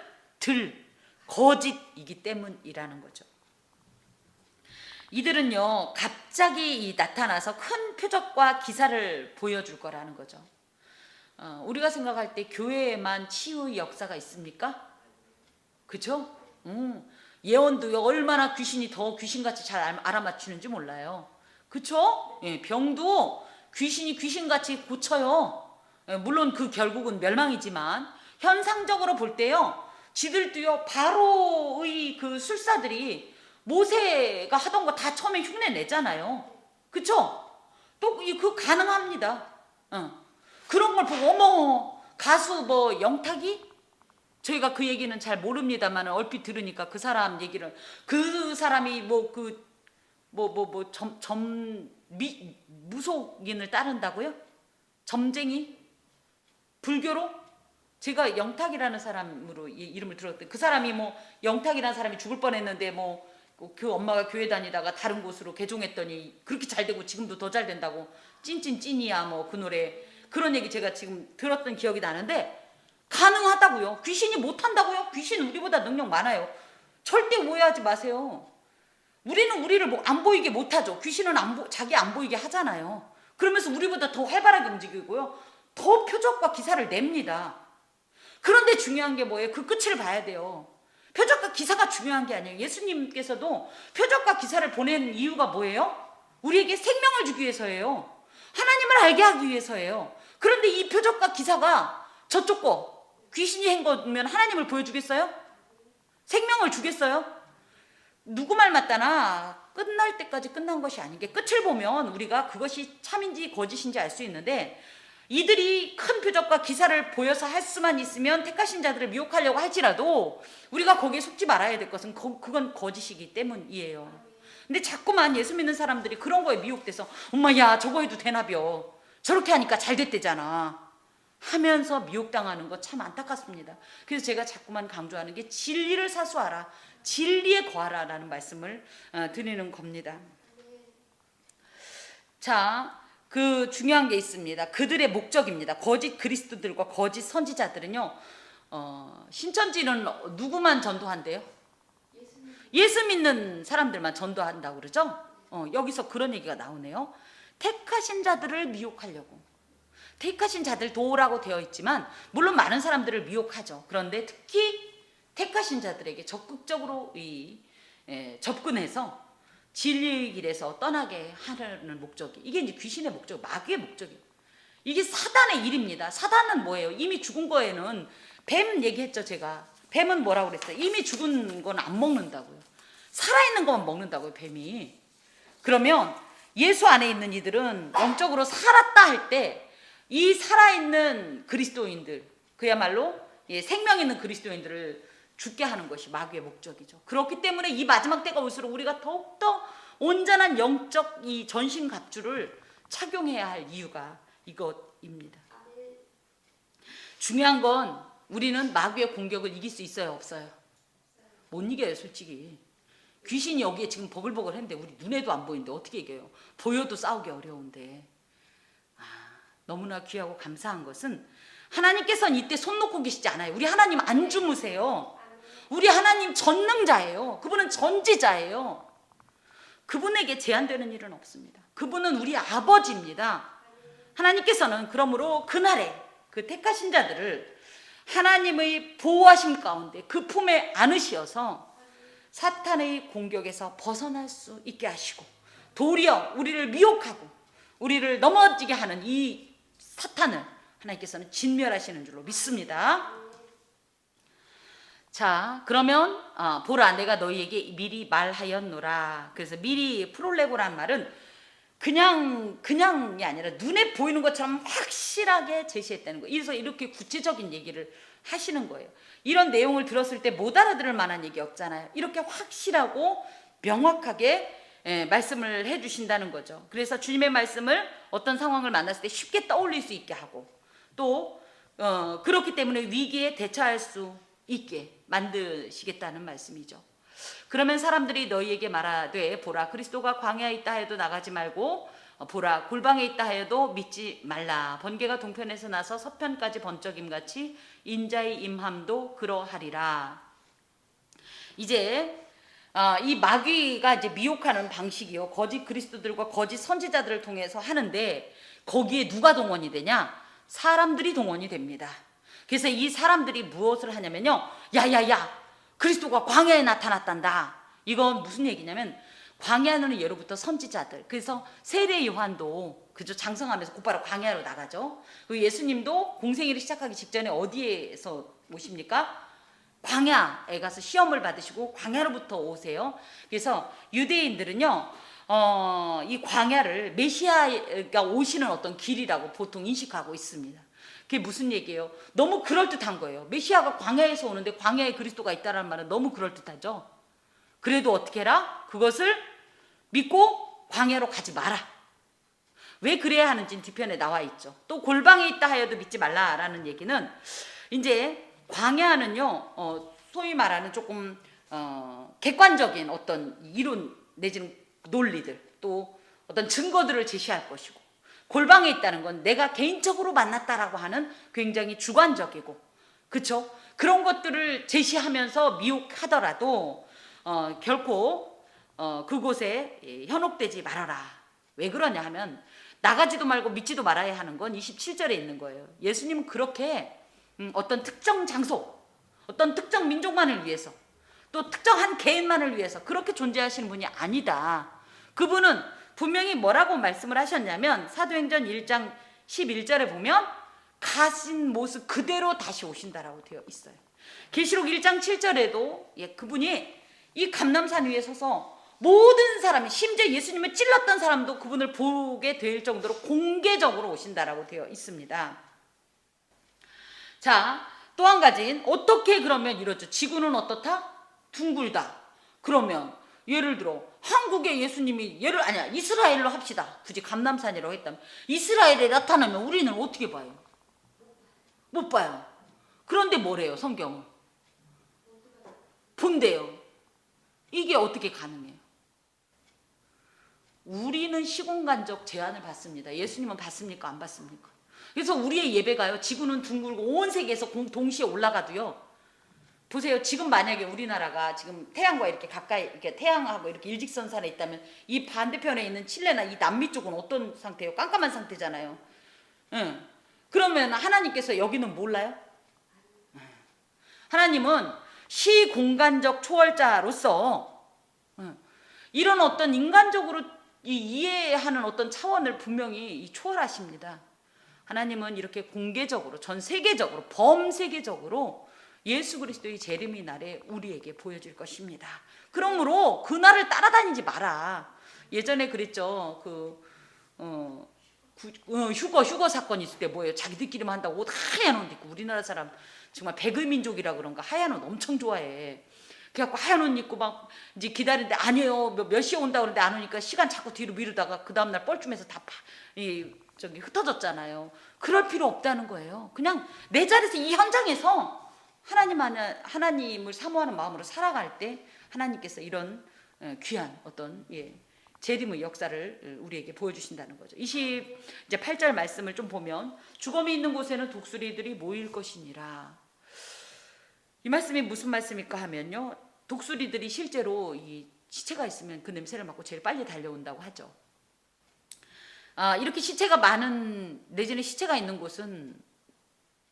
거짓이기 때문이라는 거죠. 이들은요 갑자기 나타나서 큰 표적과 기사를 보여줄 거라는 거죠. 우리가 생각할 때 교회에만 치유의 역사가 있습니까? 그죠? 예언도요 얼마나 귀신이 더 귀신같이 잘 알아맞히는지 몰라요. 그쵸? 예, 병도 귀신이 귀신같이 고쳐요. 예, 물론 그 결국은 멸망이지만 현상적으로 볼 때요 지들도요 바로의 그 술사들이 모세가 하던 거 다 처음에 흉내 내잖아요. 그쵸? 또 그 가능합니다. 그런 걸 보고 어머 가수 뭐 영탁이? 저희가 그 얘기는 잘 모릅니다만 얼핏 들으니까 그 사람 얘기를 그 사람이 무속인을 따른다고요? 점쟁이? 불교로? 제가 영탁이라는 사람으로 이름을 들었대. 그 사람이 영탁이라는 사람이 죽을 뻔했는데 그 엄마가 교회 다니다가 다른 곳으로 개종했더니 그렇게 잘 되고 지금도 더 잘 된다고 찐찐찐이야 그 노래 그런 얘기 제가 지금 들었던 기억이 나는데 가능하다고요. 귀신이 못한다고요? 귀신은 우리보다 능력 많아요. 절대 오해하지 마세요. 우리는 우리를 안 보이게 못하죠. 귀신은 자기 안 보이게 하잖아요. 그러면서 우리보다 더 활발하게 움직이고요. 더 표적과 기사를 냅니다. 그런데 중요한 게 뭐예요? 그 끝을 봐야 돼요. 표적과 기사가 중요한 게 아니에요. 예수님께서도 표적과 기사를 보낸 이유가 뭐예요? 우리에게 생명을 주기 위해서예요. 하나님을 알게 하기 위해서예요. 그런데 이 표적과 기사가 저쪽 거 귀신이 한 거면 하나님을 보여주겠어요? 생명을 주겠어요? 누구 말 맞다나 끝날 때까지 끝난 것이 아닌 게, 끝을 보면 우리가 그것이 참인지 거짓인지 알 수 있는데, 이들이 큰 표적과 기사를 보여서 할 수만 있으면 택하신 자들을 미혹하려고 할지라도 우리가 거기에 속지 말아야 될 것은 그건 거짓이기 때문이에요. 근데 자꾸만 예수 믿는 사람들이 그런 거에 미혹돼서 엄마 야 저거 해도 되나벼, 저렇게 하니까 잘 됐대잖아 하면서 미혹당하는 거 참 안타깝습니다. 그래서 제가 자꾸만 강조하는 게 진리를 사수하라, 진리에 거하라 라는 말씀을 드리는 겁니다. 자, 그 중요한 게 있습니다. 그들의 목적입니다. 거짓 그리스도들과 거짓 선지자들은요, 신천지는 누구만 전도한대요? 예수 믿는 사람들만 전도한다고 그러죠? 여기서 그런 얘기가 나오네요. 택하신 자들을 미혹하려고. 택하신 자들 도우라고 되어 있지만 물론 많은 사람들을 미혹하죠. 그런데 특히 택하신 자들에게 적극적으로 접근해서 진리의 길에서 떠나게 하려는 목적이, 이게 이제 귀신의 목적, 마귀의 목적이에요. 이게 사단의 일입니다. 사단은 뭐예요? 이미 죽은 거에는, 뱀 얘기했죠 제가. 뱀은 뭐라고 그랬어요? 이미 죽은 건 안 먹는다고요. 살아있는 것만 먹는다고요 뱀이. 그러면 예수 안에 있는 이들은 영적으로 살았다 할 때 이 살아있는 그리스도인들, 그야말로 생명 있는 그리스도인들을 죽게 하는 것이 마귀의 목적이죠. 그렇기 때문에 이 마지막 때가 올수록 우리가 더욱더 온전한 영적 이 전신갑주를 착용해야 할 이유가 이것입니다. 중요한 건 우리는 마귀의 공격을 이길 수 있어요, 없어요? 못 이겨요, 솔직히. 귀신이 여기에 지금 버글버글 했는데 우리 눈에도 안 보이는데 어떻게 이겨요? 보여도 싸우기 어려운데. 너무나 귀하고 감사한 것은 하나님께서는 이때 손 놓고 계시지 않아요. 우리 하나님 안 주무세요. 우리 하나님 전능자예요. 그분은 전지자예요. 그분에게 제한되는 일은 없습니다. 그분은 우리 아버지입니다. 하나님께서는 그러므로 그날에 그 택하신 자들을 하나님의 보호하심 가운데 그 품에 안으시어서 사탄의 공격에서 벗어날 수 있게 하시고, 도리어 우리를 미혹하고 우리를 넘어지게 하는 이 사탄을 하나님께서는 진멸하시는 줄로 믿습니다. 자, 그러면 보라 내가 너희에게 미리 말하였노라. 그래서 미리 프롤레고라는 말은 그냥이 아니라 눈에 보이는 것처럼 확실하게 제시했다는 거예요. 그래서 이렇게 구체적인 얘기를 하시는 거예요. 이런 내용을 들었을 때 못 알아들을 만한 얘기 없잖아요. 이렇게 확실하고 명확하게 말씀을 해주신다는 거죠. 그래서 주님의 말씀을 어떤 상황을 만났을 때 쉽게 떠올릴 수 있게 하고, 또 그렇기 때문에 위기에 대처할 수 있게 만드시겠다는 말씀이죠. 그러면 사람들이 너희에게 말하되 보라 그리스도가 광야에 있다 해도 나가지 말고 보라 골방에 있다 해도 믿지 말라. 번개가 동편에서 나서 서편까지 번쩍임같이 인자의 임함도 그러하리라. 이제 이 마귀가 이제 미혹하는 방식이요, 거짓 그리스도들과 거짓 선지자들을 통해서 하는데, 거기에 누가 동원이 되냐? 사람들이 동원이 됩니다. 그래서 이 사람들이 무엇을 하냐면요, 야야야 그리스도가 광야에 나타났단다. 이건 무슨 얘기냐면, 광야는 예로부터 선지자들, 그래서 세례 요한도 그저 장성하면서 곧바로 광야로 나가죠. 그리고 예수님도 공생애를 시작하기 직전에 어디에서 오십니까? 광야에 가서 시험을 받으시고 광야로부터 오세요. 그래서 유대인들은요, 이 광야를 메시아가 오시는 어떤 길이라고 보통 인식하고 있습니다. 그게 무슨 얘기예요? 너무 그럴듯한 거예요. 메시아가 광야에서 오는데 광야에 그리스도가 있다는 말은 너무 그럴듯하죠. 그래도 어떻게 해라? 그것을 믿고 광야로 가지 마라. 왜 그래야 하는지는 뒤편에 나와 있죠. 또 골방에 있다 하여도 믿지 말라라는 얘기는, 이제 광야는요, 소위 말하는 조금 객관적인 어떤 이론 내지는 논리들, 또 어떤 증거들을 제시할 것이고, 골방에 있다는 건 내가 개인적으로 만났다라고 하는 굉장히 주관적이고, 그렇죠? 그런 것들을 제시하면서 미혹하더라도 결코 그곳에 현혹되지 말아라. 왜 그러냐 하면, 나가지도 말고 믿지도 말아야 하는 건 27절에 있는 거예요. 예수님은 그렇게 어떤 특정 장소, 어떤 특정 민족만을 위해서, 또 특정한 개인만을 위해서 그렇게 존재하시는 분이 아니다. 그분은 분명히 뭐라고 말씀을 하셨냐면, 사도행전 1장 11절에 보면 가신 모습 그대로 다시 오신다라고 되어 있어요. 계시록 1장 7절에도 그분이 이 감람산 위에 서서 모든 사람이, 심지어 예수님을 찔렀던 사람도 그분을 보게 될 정도로 공개적으로 오신다라고 되어 있습니다. 자, 또 한 가지는 어떻게 그러면 이러죠? 지구는 어떻다? 둥글다. 그러면 예를 들어 한국에 예수님이 이스라엘로 합시다. 굳이 감람산이라고 했다면 이스라엘에 나타나면 우리는 어떻게 봐요? 못 봐요. 그런데 뭐래요? 성경은 본대요. 이게 어떻게 가능해요? 우리는 시공간적 제한을 받습니다. 예수님은 받습니까? 안 받습니까? 그래서 우리의 예배가요, 지구는 둥글고 온 세계에서 동시에 올라가도요, 보세요. 지금 만약에 우리나라가 지금 태양과 이렇게 가까이, 이렇게 태양하고 이렇게 일직선상에 있다면 이 반대편에 있는 칠레나 이 남미 쪽은 어떤 상태예요? 깜깜한 상태잖아요. 응. 그러면 하나님께서 여기는 몰라요? 하나님은 시공간적 초월자로서 이런 어떤 인간적으로 이해하는 어떤 차원을 분명히 초월하십니다. 하나님은 이렇게 공개적으로, 전 세계적으로, 범세계적으로 예수 그리스도의 재림의 날에 우리에게 보여줄 것입니다. 그러므로 그 날을 따라다니지 마라. 예전에 그랬죠. 휴거 사건 있을 때 뭐예요? 자기들끼리만 한다고 옷 하얀 옷 입고, 우리나라 사람 정말 백의민족이라 그런가 하얀 옷 엄청 좋아해. 그래갖고 하얀 옷 입고 막 이제 기다리는데 아니에요. 몇 시에 온다 그러는데 안 오니까 시간 자꾸 뒤로 미루다가 그 다음날 뻘쭘해서 다 흩어졌잖아요. 그럴 필요 없다는 거예요. 그냥 내 자리에서 이 현장에서 하나님을 사모하는 마음으로 살아갈 때 하나님께서 이런 귀한 어떤 재림의 역사를 우리에게 보여주신다는 거죠. 28절 말씀을 좀 보면 죽음이 있는 곳에는 독수리들이 모일 것이니라. 이 말씀이 무슨 말씀일까 하면요, 독수리들이 실제로 이 시체가 있으면 그 냄새를 맡고 제일 빨리 달려온다고 하죠. 이렇게 시체가 많은, 내지는 시체가 있는 곳은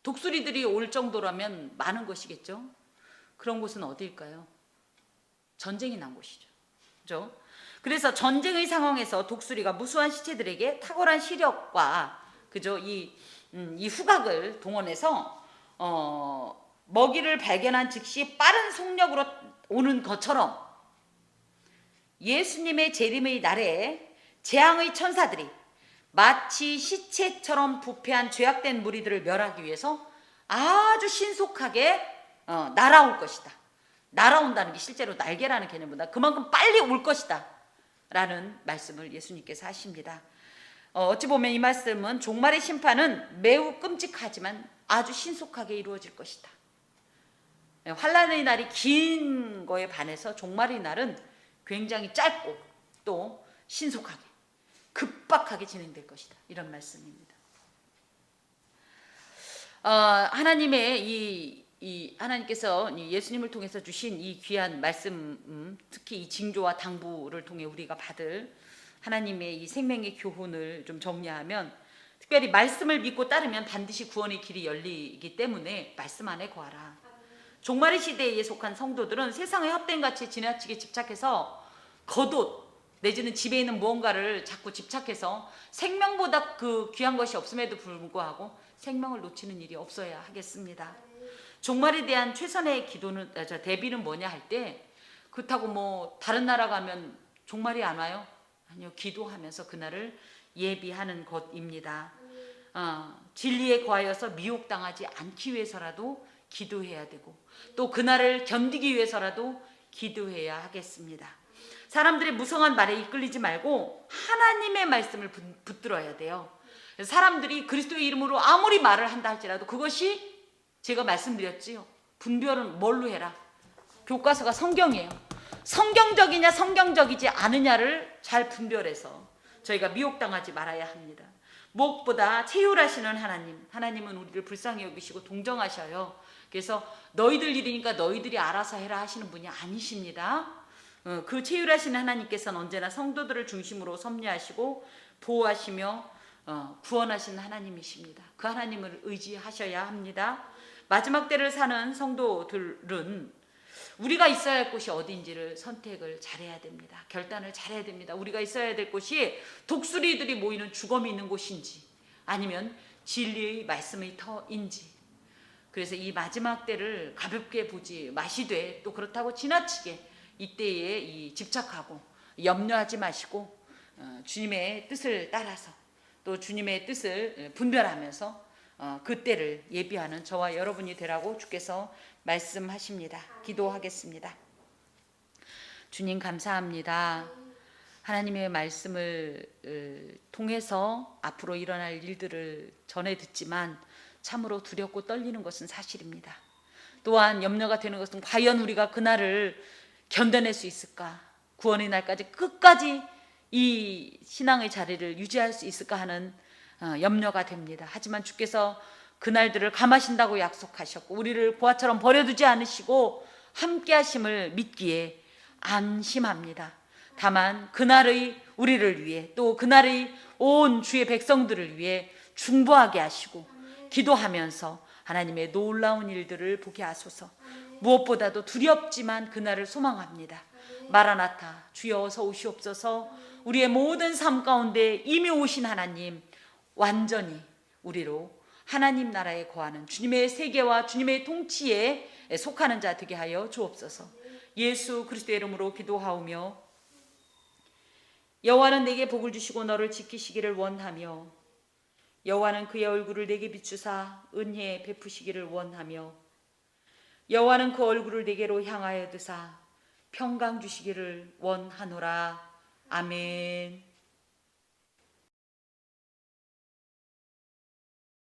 독수리들이 올 정도라면 많은 것이겠죠. 그런 곳은 어디일까요? 전쟁이 난 곳이죠. 그죠? 그래서 전쟁의 상황에서 독수리가 무수한 시체들에게 탁월한 시력과, 그죠? 이 후각을 동원해서 먹이를 발견한 즉시 빠른 속력으로 오는 것처럼 예수님의 재림의 날에 재앙의 천사들이 마치 시체처럼 부패한 죄악된 무리들을 멸하기 위해서 아주 신속하게 날아올 것이다. 날아온다는 게 실제로 날개라는 개념보다 그만큼 빨리 올 것이다 라는 말씀을 예수님께서 하십니다. 어찌 보면 이 말씀은 종말의 심판은 매우 끔찍하지만 아주 신속하게 이루어질 것이다. 환난의 날이 긴 거에 반해서 종말의 날은 굉장히 짧고 또 신속하게 급박하게 진행될 것이다. 이런 말씀입니다. 하나님께서 예수님을 통해서 주신 이 귀한 말씀, 특히 이 징조와 당부를 통해 우리가 받을 하나님의 이 생명의 교훈을 좀 정리하면, 특별히 말씀을 믿고 따르면 반드시 구원의 길이 열리기 때문에 말씀 안에 거하라. 종말의 시대에 속한 성도들은 세상의 헛된 가치에 지나치게 집착해서 겉옷 내지는 집에 있는 무언가를 자꾸 집착해서 생명보다 그 귀한 것이 없음에도 불구하고 생명을 놓치는 일이 없어야 하겠습니다. 종말에 대한 최선의 대비는 뭐냐 할 때, 그렇다고 뭐 다른 나라 가면 종말이 안 와요? 아니요. 기도하면서 그날을 예비하는 것입니다. 진리에 거하여서 미혹당하지 않기 위해서라도 기도해야 되고, 또 그날을 견디기 위해서라도 기도해야 하겠습니다. 사람들의 무성한 말에 이끌리지 말고 하나님의 말씀을 붙들어야 돼요. 사람들이 그리스도의 이름으로 아무리 말을 한다 할지라도 그것이, 제가 말씀드렸지요, 분별은 뭘로 해라? 교과서가 성경이에요. 성경적이냐 성경적이지 않으냐를 잘 분별해서 저희가 미혹당하지 말아야 합니다. 무엇보다 체휼하시는 하나님은 우리를 불쌍히 여기시고 동정하셔요. 그래서 너희들 일이니까 너희들이 알아서 해라 하시는 분이 아니십니다. 그 체휼하시는 하나님께서는 언제나 성도들을 중심으로 섭리하시고 보호하시며 구원하시는 하나님이십니다. 그 하나님을 의지하셔야 합니다. 마지막 때를 사는 성도들은 우리가 있어야 할 곳이 어디인지를 선택을 잘해야 됩니다. 결단을 잘해야 됩니다. 우리가 있어야 될 곳이 독수리들이 모이는 죽음이 있는 곳인지 아니면 진리의 말씀의 터인지, 그래서 이 마지막 때를 가볍게 보지 마시되 또 그렇다고 지나치게 이때에 집착하고 염려하지 마시고 주님의 뜻을 따라서 또 주님의 뜻을 분별하면서 그 때를 예비하는 저와 여러분이 되라고 주께서 말씀하십니다. 기도하겠습니다. 주님 감사합니다. 하나님의 말씀을 통해서 앞으로 일어날 일들을 전해 듣지만 참으로 두렵고 떨리는 것은 사실입니다. 또한 염려가 되는 것은 과연 우리가 그날을 견뎌낼 수 있을까? 구원의 날까지 끝까지 이 신앙의 자리를 유지할 수 있을까 하는 염려가 됩니다. 하지만 주께서 그날들을 감하신다고 약속하셨고 우리를 보아처럼 버려두지 않으시고 함께 하심을 믿기에 안심합니다. 다만 그날의 우리를 위해 또 그날의 온 주의 백성들을 위해 중보하게 하시고 기도하면서 하나님의 놀라운 일들을 보게 하소서. 무엇보다도 두렵지만 그날을 소망합니다. 마라나타 주여 어서 오시옵소서. 우리의 모든 삶 가운데 이미 오신 하나님 완전히 우리로 하나님 나라에 거하는 주님의 세계와 주님의 통치에 속하는 자 되게 하여 주옵소서. 예수 그리스도의 이름으로 기도하오며 여호와는 내게 복을 주시고 너를 지키시기를 원하며 여호와는 그의 얼굴을 내게 비추사 은혜 베푸시기를 원하며 여호와는 그 얼굴을 내게로 향하여 드사 평강 주시기를 원하노라. 아멘.